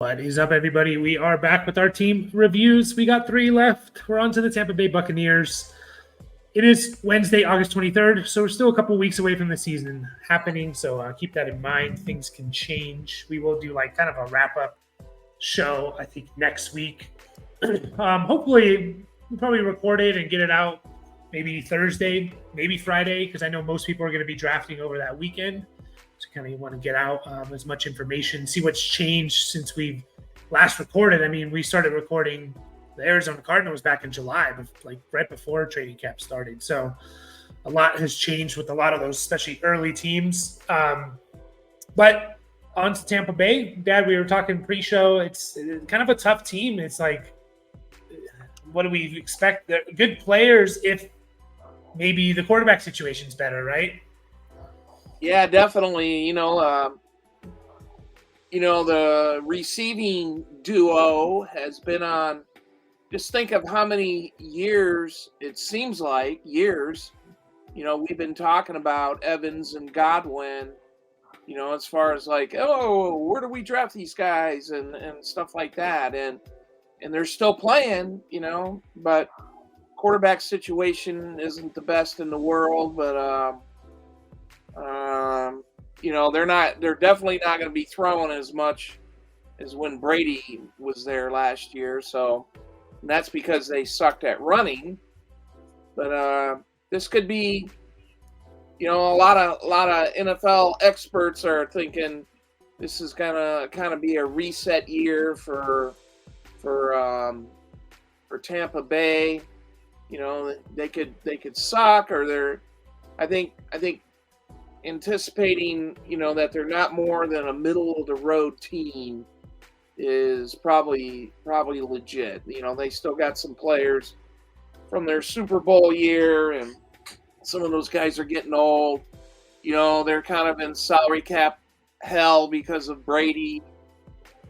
What is up, everybody? We are back with our team reviews. We got 3 left. We're on to the Tampa Bay Buccaneers. It is Wednesday, August 23rd, so we're still a couple weeks away from the season happening, so keep that in mind. Things can change. We will do like kind of a wrap-up show, I think, next week. Hopefully, we'll probably record it and get it out maybe Thursday, maybe Friday, because I know most people are going to be drafting over that weekend. So kind of want to get out as much information, see what's changed since we've last recorded. I mean, we started recording the Arizona Cardinals back in July, like right before training camp started. So a lot has changed with a lot of those, especially early teams. But on to Tampa Bay. Dad, we were talking pre-show. It's kind of a tough team. It's like, what do we expect? They're good players if maybe the quarterback situation's better, right? Yeah, definitely. The receiving duo has been on. Just think of how many years, it seems like years, we've been talking about Evans and Godwin, as far as like, oh, where do we draft these guys and stuff like that. And they're still playing, but quarterback situation isn't the best in the world, but they're definitely not going to be throwing as much as when Brady was there last year. So that's because they sucked at running. But this could be, a lot of NFL experts are thinking this is gonna kind of be a reset year for Tampa Bay. They could suck, or I think anticipating, that they're not more than a middle of the road team is probably legit. They still got some players from their Super Bowl year, and some of those guys are getting old. They're kind of in salary cap hell because of Brady.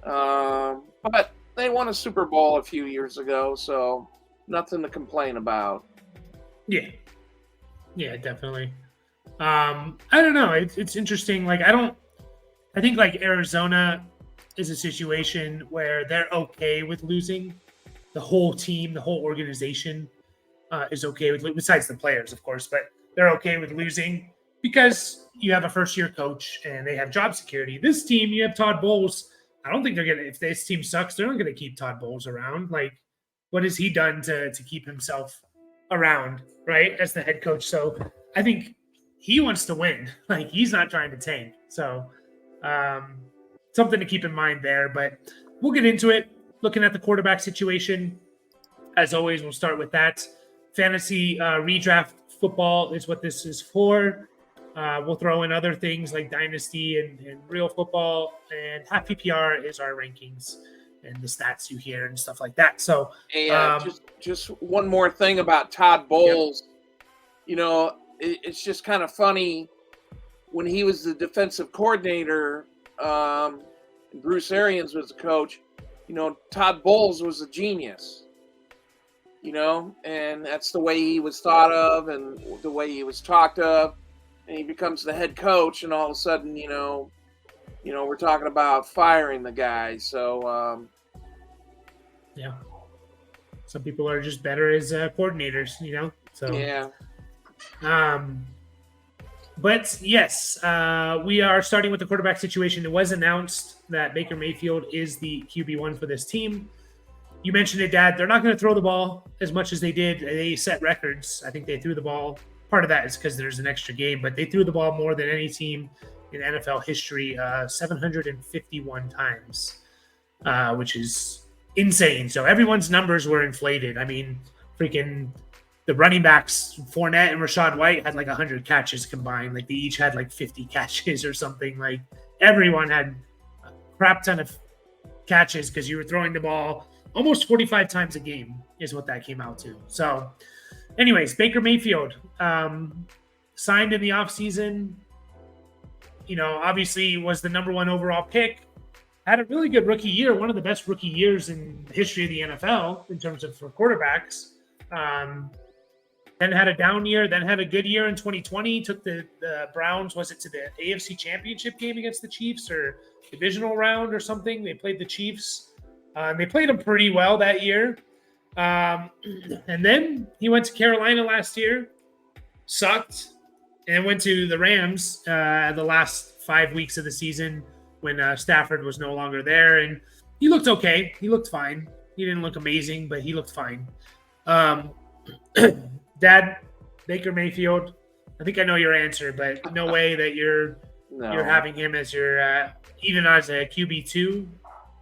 But they won a Super Bowl a few years ago, so nothing to complain about. Yeah, definitely. I don't know. It's interesting. Like, I think like Arizona is a situation where they're okay with losing. The whole team, the whole organization is okay with, besides the players, of course, but they're okay with losing because you have a first-year coach and they have job security. This team, you have Todd Bowles. I don't think they're going to, if this team sucks, they're not going to keep Todd Bowles around. Like, what has he done to keep himself around, right, as the head coach? So I think he wants to win. Like, he's not trying to tank. So something to keep in mind there. But we'll get into it. Looking at the quarterback situation, as always, we'll start with that. Fantasy redraft football is what this is for. We'll throw in other things like Dynasty and real football. And half PPR is our rankings and the stats you hear and stuff like that. So hey, just one more thing about Todd Bowles. Yep. It's just kind of funny when he was the defensive coordinator, Bruce Arians was the coach, Todd Bowles was a genius, and that's the way he was thought of and the way he was talked of. And he becomes the head coach, and all of a sudden, we're talking about firing the guy. So, yeah, some people are just better as coordinators, So yeah. But yes, we are starting with the quarterback situation. It was announced that Baker Mayfield is the QB1 for this team. You mentioned it, Dad. They're not going to throw the ball as much as they did. They set records. I think they threw the ball. Part of that is because there's an extra game, but they threw the ball more than any team in NFL history, 751 times, which is insane. So everyone's numbers were inflated. I mean, freaking the running backs, Fournette and Rachaad White, had like 100 catches combined. Like, they each had like 50 catches or something. Like, everyone had a crap ton of catches because you were throwing the ball almost 45 times a game is what that came out to. So anyways, Baker Mayfield signed in the offseason. Obviously was the number 1 overall pick. Had a really good rookie year, one of the best rookie years in the history of the NFL in terms of for quarterbacks. then had a down year, then had a good year in 2020, took the Browns, was it to the AFC Championship game against the Chiefs or divisional round or something? They played the Chiefs. They played them pretty well that year. And then he went to Carolina last year, sucked, and went to the Rams the last 5 weeks of the season when Stafford was no longer there. And he looked okay. He looked fine. He didn't look amazing, but he looked fine. Dad, Baker Mayfield, I think I know your answer, but no way that you're having him as your even as a QB2.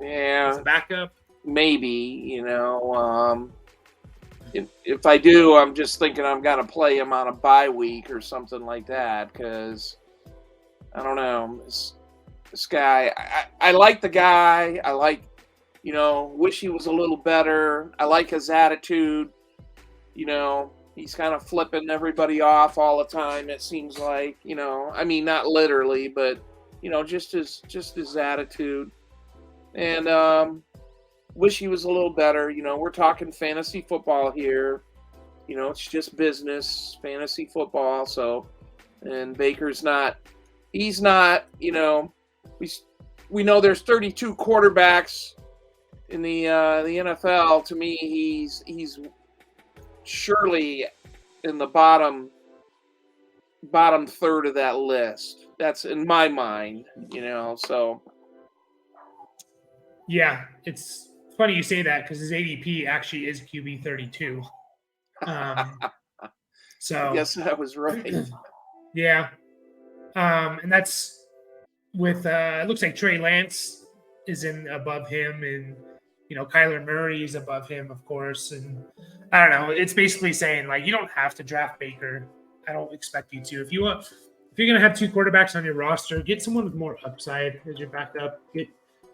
Yeah, as a backup. Maybe, if I do, I'm just thinking I'm gonna play him on a bye week or something like that, because I don't know, this guy. I like the guy. I like, wish he was a little better. I like his attitude. He's kind of flipping everybody off all the time, it seems like, I mean, not literally, but, just his attitude. And wish he was a little better. We're talking fantasy football here. It's just business, fantasy football. So, and Baker's not, he's not, we know there's 32 quarterbacks in the NFL. To me, he's surely in the bottom third of that list. That's in my mind, so. Yeah, it's funny you say that because his ADP actually is QB 32. So I guess I was right. Yeah. And that's with it looks like Trey Lance is in above him, and Kyler Murray is above him, of course. And I don't know. It's basically saying, like, you don't have to draft Baker. I don't expect you to. If you're gonna have two quarterbacks on your roster, get someone with more upside as your backup.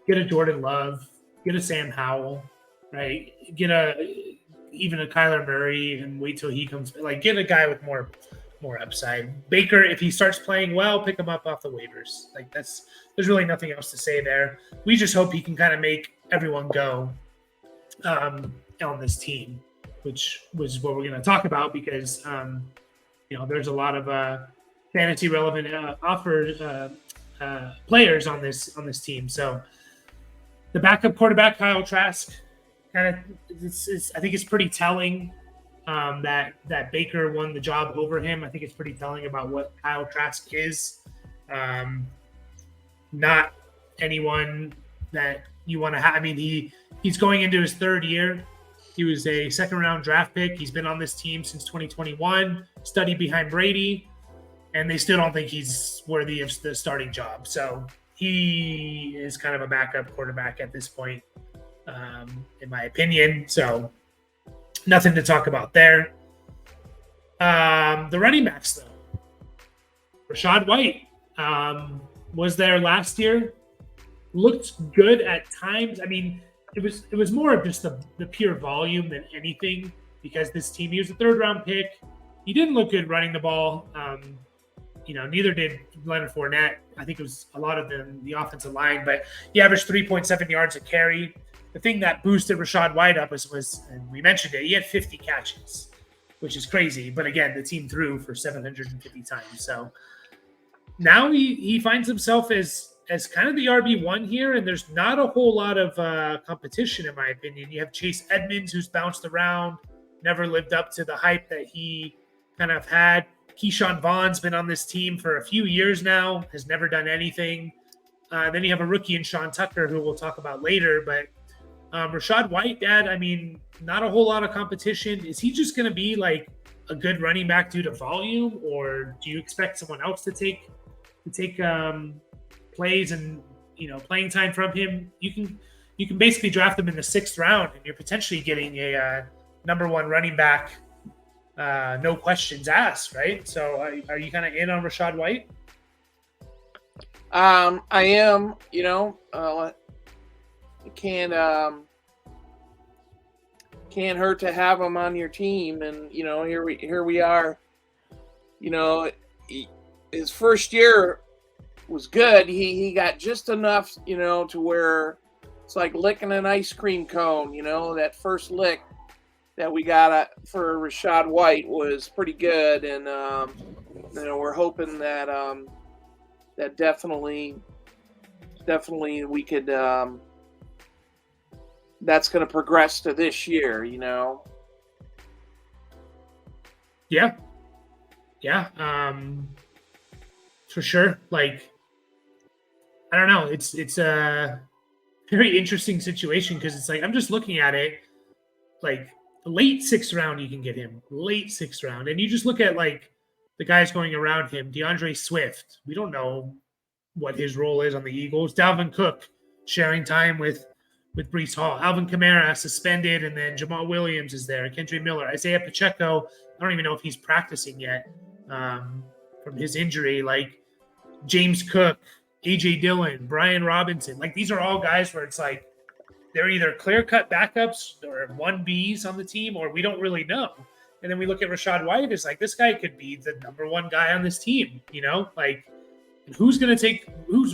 Get a Jordan Love, get a Sam Howell, right? Get even a Kyler Murray and wait till he comes. Like, get a guy with more upside. Baker, if he starts playing well, pick him up off the waivers. Like, there's really nothing else to say there. We just hope he can kind of make everyone go on this team, which was what we're going to talk about because there's a lot of fantasy relevant players on this team. So the backup quarterback, Kyle Trask, kind of, I think it's pretty telling that Baker won the job over him. I think it's pretty telling about what Kyle Trask is. Not anyone that you want to have. I mean, he's going into his third year. He was a second-round draft pick. He's been on this team since 2021, studied behind Brady, and they still don't think he's worthy of the starting job. So he is kind of a backup quarterback at this point, in my opinion. So nothing to talk about there. The running backs, though. Rachaad White was there last year. Looked good at times. I mean, it was more of just the pure volume than anything because this team, he was a third-round pick. He didn't look good running the ball. Neither did Leonard Fournette. I think it was a lot of the offensive line, but he averaged 3.7 yards a carry. The thing that boosted Rachaad White up was, and we mentioned it, he had 50 catches, which is crazy. But again, the team threw for 750 times. So now he finds himself as kind of the RB1 here, and there's not a whole lot of competition, in my opinion. You have Chase Edmonds, who's bounced around, never lived up to the hype that he kind of had. Keyshawn Vaughn's been on this team for a few years now, has never done anything. Then you have a rookie in Sean Tucker, who we'll talk about later. But Rachaad White, Dad, I mean, not a whole lot of competition. Is he just going to be like a good running back due to volume, or do you expect someone else to take plays and playing time from him? You can basically draft him in the 6th round, and you're potentially getting a number one running back. No questions asked, right? So are you kind of in on Rachaad White? I am, it can't hurt to have him on your team. And, here we are, his first year was good. He got just enough, to where it's like licking an ice cream cone, that first lick. that we got for Rashad White was pretty good, and we're hoping that that definitely we could that's going to progress to this year. Yeah, for sure. Like, I don't know. It's a very interesting situation because it's like I'm just looking at it, like late sixth round, you can get him late sixth round, and you just look at like the guys going around him. DeAndre Swift, we don't know what his role is on the Eagles. Dalvin Cook sharing time with Brees Hall. Alvin Kamara suspended, and then Jamal Williams is there. Kendra Miller, Isaiah Pacheco. I don't even know if he's practicing yet from his injury. Like James Cook, AJ Dillon, Brian Robinson. Like these are all guys where it's like they're either clear-cut backups or 1Bs on the team, or we don't really know. And then we look at Rashad White, it's like this guy could be the number one guy on this team, Like who's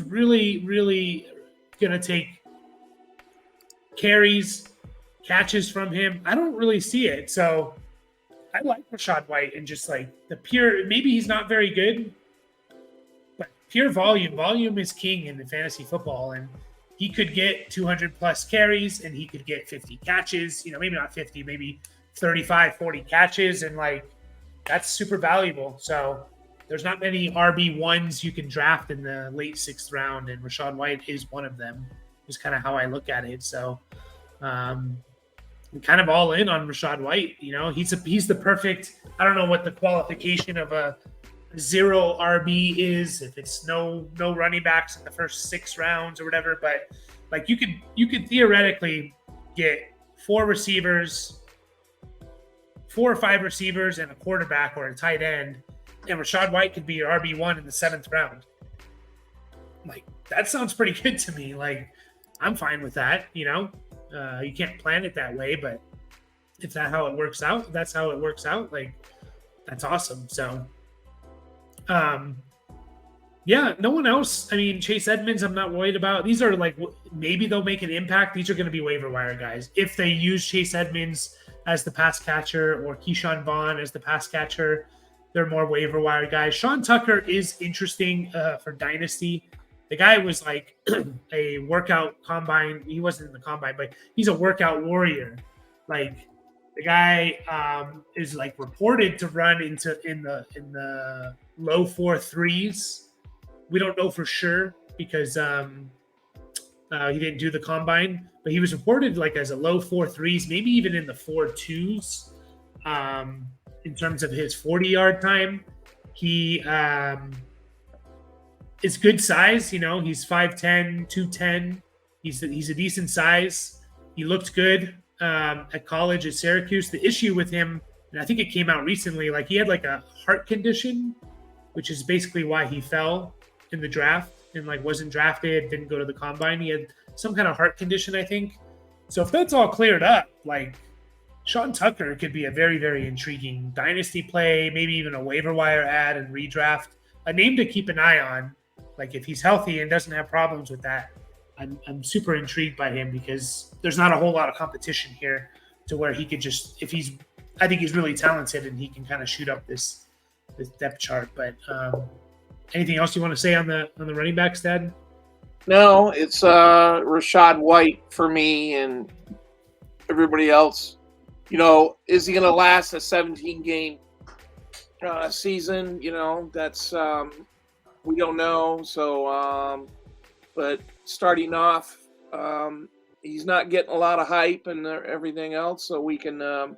really, really gonna take carries, catches from him? I don't really see it. So I like Rashad White and just like the pure, maybe he's not very good, but pure volume. Volume is king in the fantasy football. And he could get 200 plus carries and he could get 50 catches, maybe not 50, maybe 35, 40 catches. And like, that's super valuable. So there's not many RB1s you can draft in the late sixth round. And Rashad White is one of them, is kind of how I look at it. So I'm kind of all in on Rashad White. He's the perfect, I don't know what the qualification of a zero RB is, if it's no running backs in the first 6 rounds or whatever, but like you could theoretically get 4 or 5 receivers and a quarterback or a tight end, and Rashad White could be your RB1 in the 7th round. Like that sounds pretty good to me. Like I'm fine with that. You can't plan it that way, but if that's how it works out, like that's awesome. So yeah, no one else. I mean, Chase Edmonds, I'm not worried about. These are like, maybe they'll make an impact. These are going to be waiver wire guys. If they use Chase Edmonds as the pass catcher or Keyshawn Vaughn as the pass catcher, they're more waiver wire guys. Sean Tucker is interesting for Dynasty. The guy was like a workout combine. He wasn't in the combine, but he's a workout warrior. Like the guy is like reported to run in the low 4.3s. We don't know for sure because he didn't do the combine, but he was reported like as a low 4.3s, maybe even in the 4.2s in terms of his 40-yard time. He is good size. He's 5'10", 210. He's a decent size. He looked good at college at Syracuse. The issue with him, and I think it came out recently, like he had like a heart condition, which is basically why he fell in the draft and like wasn't drafted, didn't go to the combine. He had some kind of heart condition, I think. So if that's all cleared up, like Sean Tucker could be a very, very intriguing dynasty play, maybe even a waiver wire ad and redraft. A name to keep an eye on. Like if he's healthy and doesn't have problems with that, I'm super intrigued by him because there's not a whole lot of competition here to where he could just, I think he's really talented and he can kind of shoot up this depth chart. But anything else you want to say on the running backs, Dad? No, it's Rashad White for me, and everybody else. Is he going to last a 17-game season? That's we don't know. So, but starting off, he's not getting a lot of hype and everything else. So we can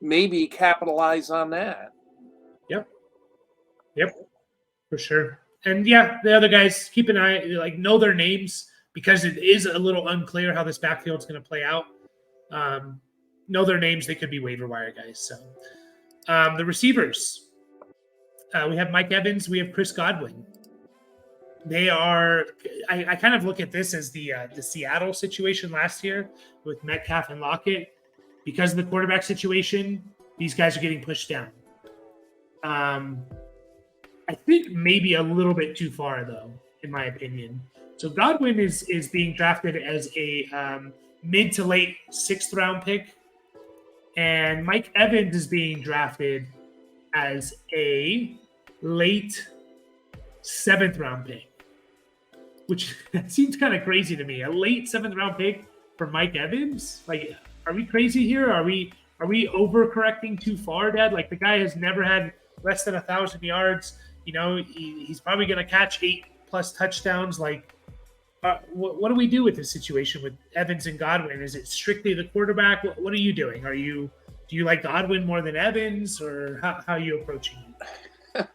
maybe capitalize on that. Yep, for sure. And yeah, the other guys, keep an eye, like know their names because it is a little unclear how this backfield is going to play out. Know their names; they could be waiver wire guys. So the receivers, we have Mike Evans, we have Chris Godwin. They are. I kind of look at this as the Seattle situation last year with Metcalf and Lockett. Because of the quarterback situation, these guys are getting pushed down. I think maybe a little bit too far, though, in my opinion. So Godwin is being drafted as a mid to late 6th round pick. And Mike Evans is being drafted as a late 7th-round pick, which seems kind of crazy to me. A late 7th-round pick for Mike Evans? Like, are we crazy here? Are we overcorrecting too far, Dad? Like, the guy has never had less than 1,000 yards. You know, he's probably going to catch 8+ touchdowns. Like, what do we do with this situation with Evans and Godwin? Is it strictly the quarterback? What are you doing? Do you like Godwin more than Evans, or how are you approaching it?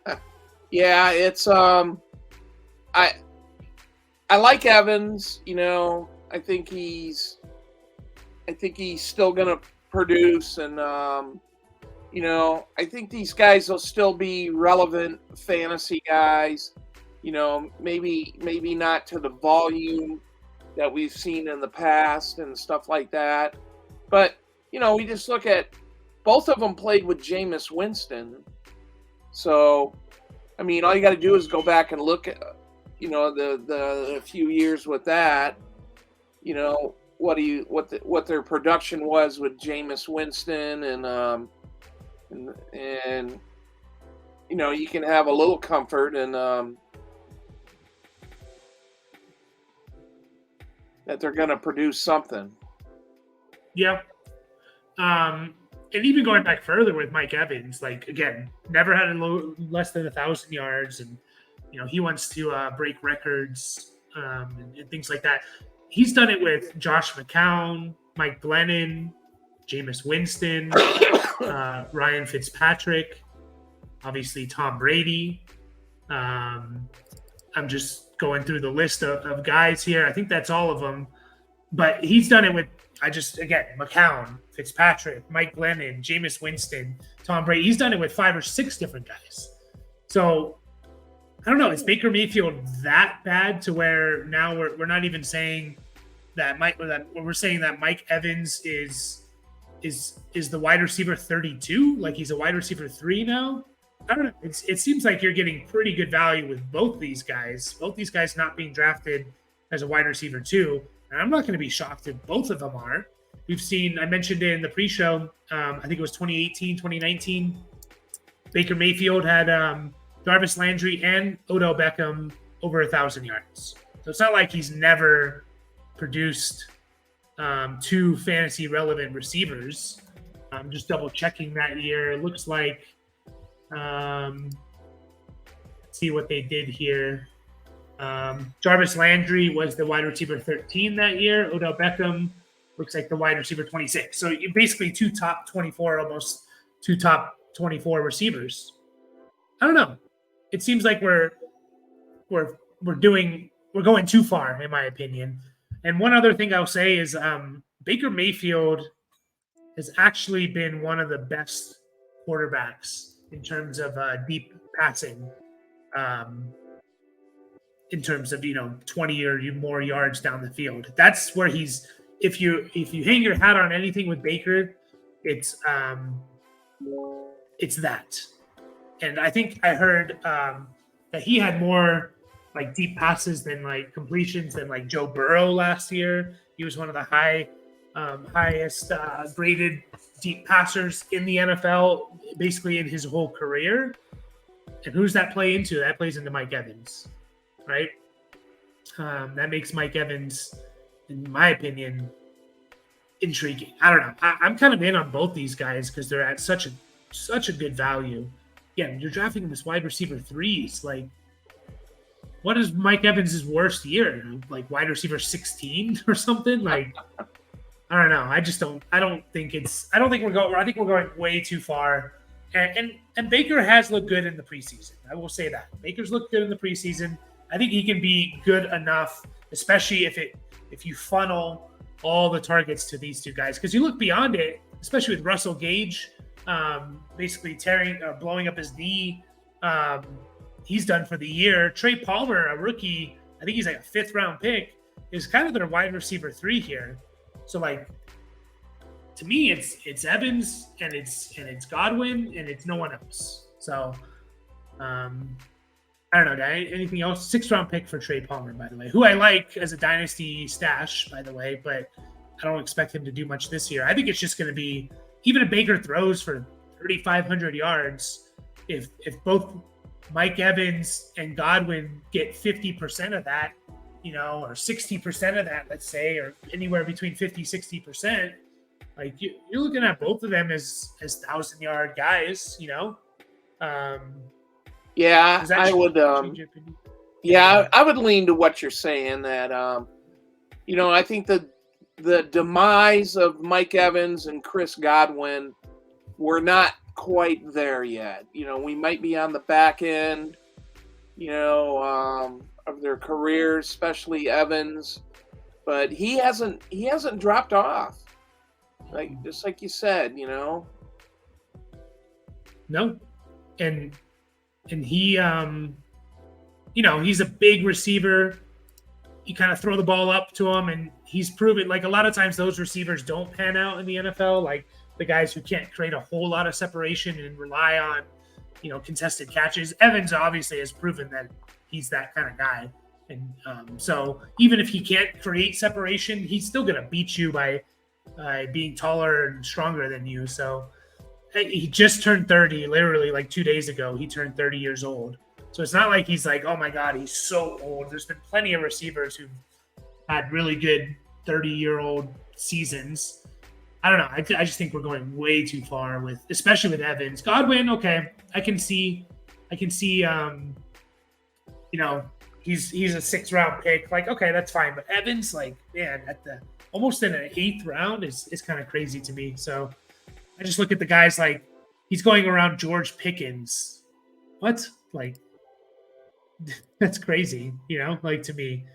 Yeah, it's I like Evans. You know, I think he's still gonna produce, and you know, I think these guys will still be relevant fantasy guys. You know, maybe not to the volume that we've seen in the past and stuff like that. But, you know, we just look at both of them played with Jameis Winston. So, I mean, all you got to do is go back and look at, you know, the few years with that, you know, what their production was with Jameis Winston, and you know, you can have a little comfort and that they're going to produce something. Yeah. And even going back further with Mike Evans, like, again, never had less than 1,000 yards. And, you know, he wants to break records and things like that. He's done it with Josh McCown, Mike Glennon, Jameis Winston, Ryan Fitzpatrick, obviously Tom Brady. I'm just going through the list of guys here. I think that's all of them. But he's done it with, McCown, Fitzpatrick, Mike Glennon, Jameis Winston, Tom Brady. He's done it with 5 or 6 different guys. So, I don't know. Is Baker Mayfield that bad to where now we're not even saying that we're saying that Mike Evans is the wide receiver 32? Like, he's a wide receiver 3 now? I don't know. It seems like you're getting pretty good value with both these guys. Both these guys not being drafted as a wide receiver 2. And I'm not going to be shocked if both of them are. We've seen, I mentioned it in the pre-show, I think it was 2018, 2019. Baker Mayfield had Jarvis Landry and Odell Beckham over 1,000 yards. So it's not like he's never produced 2 fantasy relevant receivers. I'm just double checking that year. It looks like, let's see what they did here. Jarvis Landry was the wide receiver 13 that year. Odell Beckham looks like the wide receiver 26. So you basically 2 top 24, almost 2 top 24 receivers. I don't know. It seems like we're going too far, in my opinion. And one other thing I'll say is Baker Mayfield has actually been one of the best quarterbacks in terms of deep passing, in terms of, 20 or more yards down the field. That's where he's. If you hang your hat on anything with Baker, it's that. And I think I heard that he had more like deep passes than like completions than like Joe Burrow last year. He was one of the highest graded deep passers in the NFL, basically in his whole career. And who's that play into? That plays into Mike Evans, right? That makes Mike Evans, in my opinion, intriguing. I don't know. I'm kind of in on both these guys because they're at such a good value. Yeah, you're drafting them as wide receiver 3s. Like, what is Mike Evans' worst year? Like wide receiver 16 or something? Like, I don't know. I think we're going way too far. And Baker has looked good in the preseason. I will say that. Baker's looked good in the preseason. I think he can be good enough, especially if you funnel all the targets to these 2 guys. Because you look beyond it, especially with Russell Gage, basically blowing up his knee. He's done for the year. Trey Palmer, a rookie, I think he's like a 5th-round pick, is kind of their wide receiver 3 here. So, like, to me, it's Evans and it's Godwin and it's no one else. So, I don't know. Anything else? 6th-round pick for Trey Palmer, by the way, who I like as a dynasty stash, by the way, but I don't expect him to do much this year. I think it's just going to be even if Baker throws for 3,500 yards, if both Mike Evans and Godwin get 50% of that, or 60% of that, let's say, or anywhere between 50-60%, like you're looking at both of them as 1,000-yard guys, Yeah, Does that I would. change your opinion? Yeah, I would lean to what you're saying. That I think the demise of Mike Evans and Chris Godwin, we're not quite there yet. We might be on the back end, of their careers, especially Evans, but he hasn't dropped off. Just like you said, No, and he, he's a big receiver. You kind of throw the ball up to him, and he's proven, like, a lot of times those receivers don't pan out in the NFL, like the guys who can't create a whole lot of separation and rely on, contested catches. Evans obviously has proven that he's that kind of guy. And so even if he can't create separation, he's still going to beat you by being taller and stronger than you. So he just turned 30, literally like 2 days ago. He turned 30 years old. So it's not like he's like, oh my God, he's so old. There's been plenty of receivers who've had really good 30-year-old seasons. I don't know. I just think we're going way too far especially with Evans. Godwin, okay, I can see, he's a 6th-round pick. Like, okay, that's fine. But Evans, like, man, almost in an 8th round is kind of crazy to me. So I just look at the guys like he's going around George Pickens. What? Like, that's crazy, like, to me.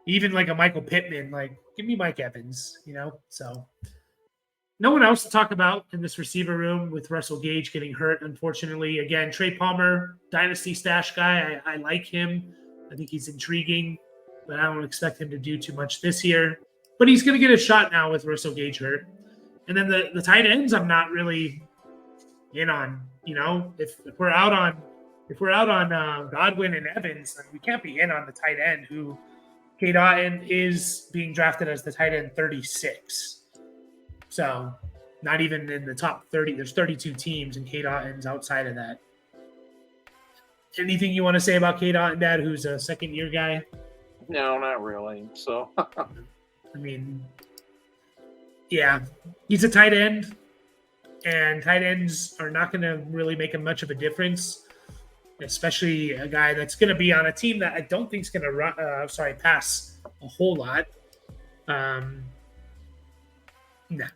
Even like a Michael Pittman, like, give me Mike Evans, So no one else to talk about in this receiver room with Russell Gage getting hurt, unfortunately. Again, Trey Palmer, dynasty stash guy. I like him. I think he's intriguing, but I don't expect him to do too much this year. But he's going to get a shot now with Russell Gage hurt. And then the tight ends, I'm not really in on. If we're out on Godwin and Evans, then we can't be in on the tight end, who Cade Otton is being drafted as the tight end 36. So not even in the top 30. There's 32 teams, and Cade Otton's outside of that. Anything you want to say about Cade Otton, Dad, who's a second-year guy? No, not really. So, I mean, yeah, he's a tight end, and tight ends are not going to really make him much of a difference, especially a guy that's going to be on a team that I don't think is going to pass a whole lot.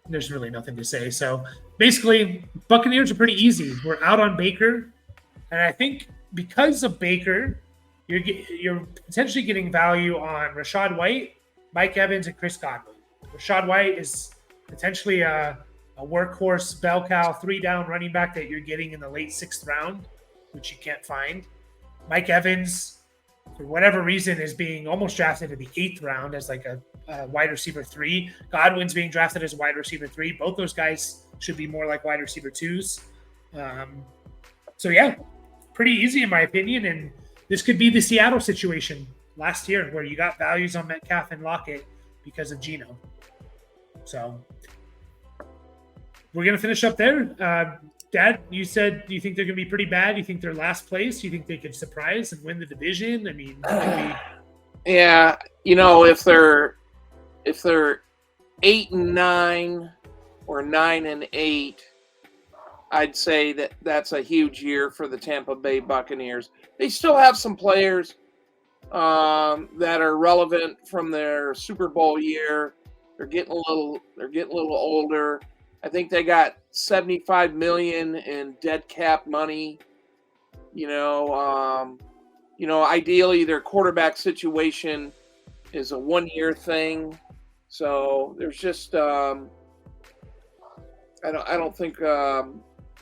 There's really nothing to say. So basically, Buccaneers are pretty easy. We're out on Baker, and I think because of Baker, you're potentially getting value on Rachaad White, Mike Evans, and Chris Godwin. Rachaad White is potentially a workhorse, bell cow, 3-down running back that you're getting in the late 6th round, which you can't find. Mike Evans, for whatever reason, is being almost drafted in the 8th round as like a wide receiver 3. Godwin's being drafted as a wide receiver 3. Both those guys should be more like wide receiver 2s. So yeah, pretty easy in my opinion. And this could be the Seattle situation last year where you got values on Metcalf and Lockett because of Geno. So we're going to finish up there. Dad, you said you think they're going to be pretty bad. You think they're last place. You think they could surprise and win the division? I mean, yeah, if they're 8-9 or 9-8, I'd say that's a huge year for the Tampa Bay Buccaneers. They still have some players that are relevant from their Super Bowl year. They're getting a little older. I think they got $75 million in dead cap money. Ideally their quarterback situation is a 1-year thing. So there's just I don't think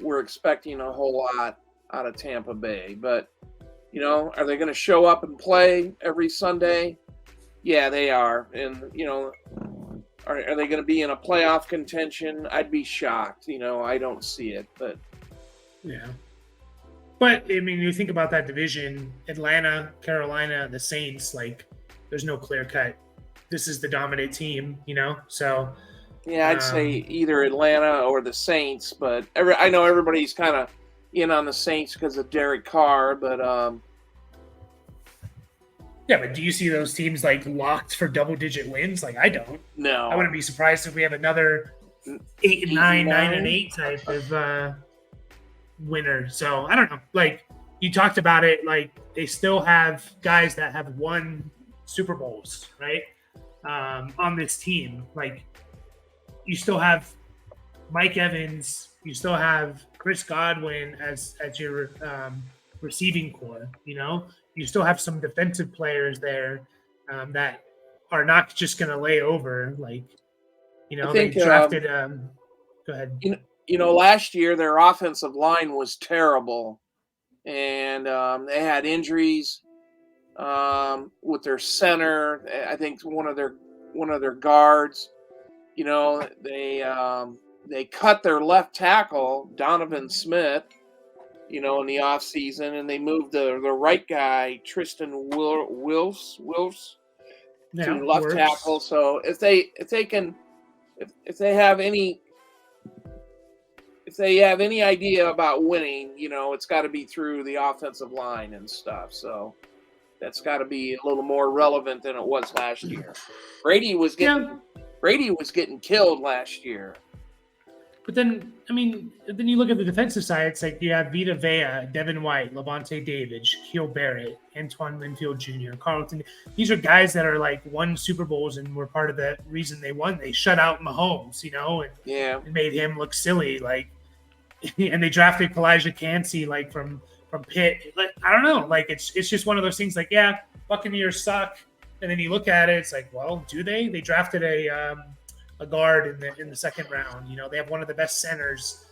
we're expecting a whole lot out of Tampa Bay. But are they going to show up and play every Sunday? Yeah, they are. And are they going to be in a playoff contention? I'd be shocked. I don't see it, but yeah. But I mean, you think about that division: Atlanta, Carolina, the Saints. Like, there's no clear cut. This is the dominant team, So Yeah, I'd say either Atlanta or the Saints, but I know everybody's kind of in on the Saints because of Derek Carr, but yeah, but do you see those teams like locked for double-digit wins? Like I don't. no, I wouldn't be surprised if we have another 8-9, 9-8 type of winner. So I don't know. Like you talked about it, like they still have guys that have won Super Bowls, right? On this team, like you still have Mike Evans, you still have Chris Godwin as your receiving core. You know, you still have some defensive players there that are not just going to lay over. Like, you know, I think they drafted. Go ahead. Last year their offensive line was terrible, and they had injuries with their center. I think one of their guards. They cut their left tackle, Donovan Smith, in the offseason, and they moved the right guy, Tristan Wills to left tackle. So if they have any idea about winning, it's got to be through the offensive line and stuff. So that's got to be a little more relevant than it was last year. Brady was getting killed last year. But then, then you look at the defensive side, it's like you have Vita Vea, Devin White, Levante David, Shaquille Barrett, Antoine Winfield Jr., Carlton. These are guys that are like won Super Bowls and were part of the reason they won. They shut out Mahomes, and made him look silly. Like, and they drafted Kalijah Cansey, like from Pitt. Like, I don't know. Like, it's just one of those things. Like, yeah, Buccaneers suck. And then you look at it, it's like, well, do they? They drafted a guard in the second round. They have one of the best centers,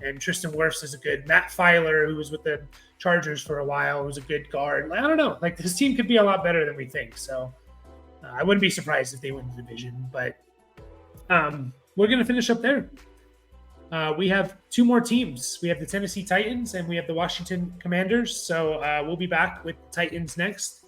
and Tristan Wirfs is a good. Matt Filer, who was with the Chargers for a while, was a good guard. Like, I don't know. Like, this team could be a lot better than we think. So I wouldn't be surprised if they win the division. But we're going to finish up there. We have two more teams. We have the Tennessee Titans and we have the Washington Commanders. So we'll be back with Titans next.